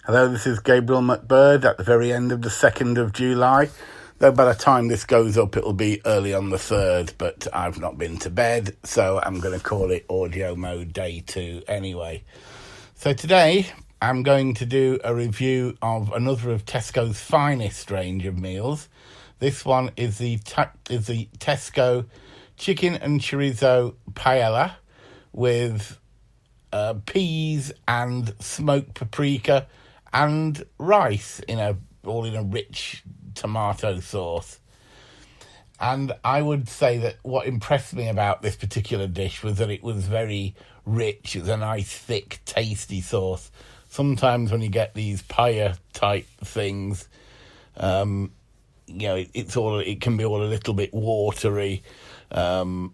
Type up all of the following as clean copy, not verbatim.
Hello, this is Gabriel McBird at the very end of the 2nd of July. Though by the time this goes up, it'll be early on the 3rd, but I've not been to bed, so I'm going to call it audio mode day 2 anyway. So today, I'm going to do a review of another of Tesco's finest range of meals. This one is the Tesco chicken and chorizo paella with peas and smoked paprika and rice all in a rich tomato sauce. And I would say that what impressed me about this particular dish was that it was very rich. It's a nice, thick, tasty sauce. Sometimes when you get these paella type things, it can be all a little bit watery. The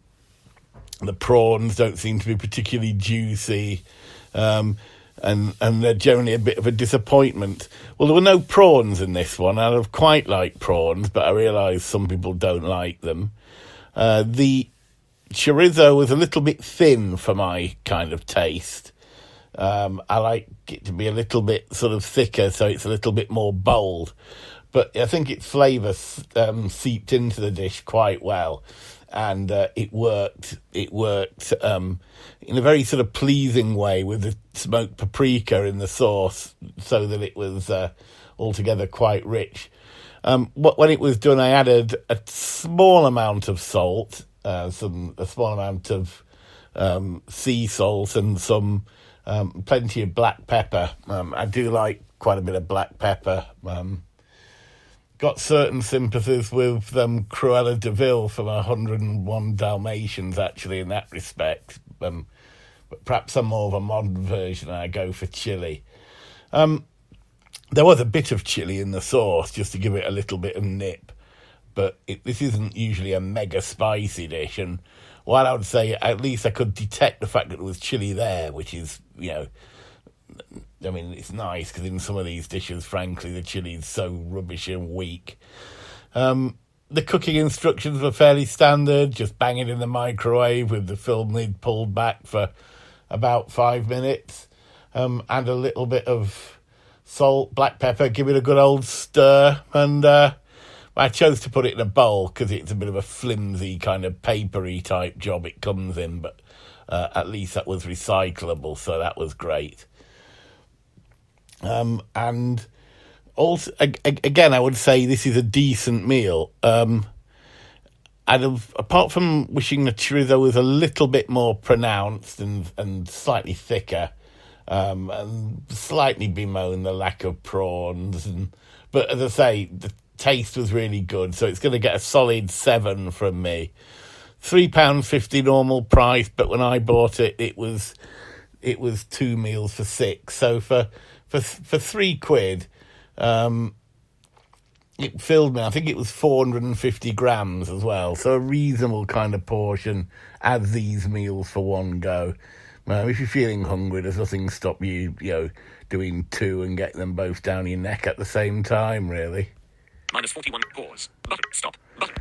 prawns don't seem to be particularly juicy. And they're generally a bit of a disappointment. Well, there were no prawns in this one. I'd have quite liked prawns, but I realise some people don't like them. The chorizo was a little bit thin for my kind of taste. I like it to be a little bit sort of thicker, so it's a little bit more bold. But I think its flavour seeped into the dish quite well. And it worked in a very sort of pleasing way with the smoked paprika in the sauce, so that it was altogether quite rich. When it was done, I added a small amount of salt, a small amount of sea salt, and plenty of black pepper. I do like quite a bit of black pepper. Got certain sympathies with Cruella de Vil from 101 Dalmatians, actually, in that respect. But perhaps I'm more of a modern version, and I go for chilli. There was a bit of chilli in the sauce, just to give it a little bit of nip. But this isn't usually a mega spicy dish. And while I would say at least I could detect the fact that there was chilli there, which is, it's nice, because in some of these dishes, frankly, the chilli is so rubbish and weak. The cooking instructions were fairly standard, just bang it in the microwave with the film lid pulled back for about 5 minutes. Add a little bit of salt, black pepper, give it a good old stir, and I chose to put it in a bowl because it's a bit of a flimsy kind of papery type job it comes in, but at least that was recyclable, so that was great. And also, again, I would say this is a decent meal. Apart from wishing the chorizo was a little bit more pronounced and slightly thicker, and slightly bemoan the lack of prawns. But as I say, the taste was really good, so it's going to get a solid 7 from me. £3.50 normal price, but when I bought it, it was 2 meals for £6. So for £3, it filled me. I think it was 450 grams as well, so a reasonable kind of portion as these meals for one go. If you're feeling hungry, there's nothing stop you, doing 2 and getting them both down your neck at the same time, really. -41, pause, button, stop, button.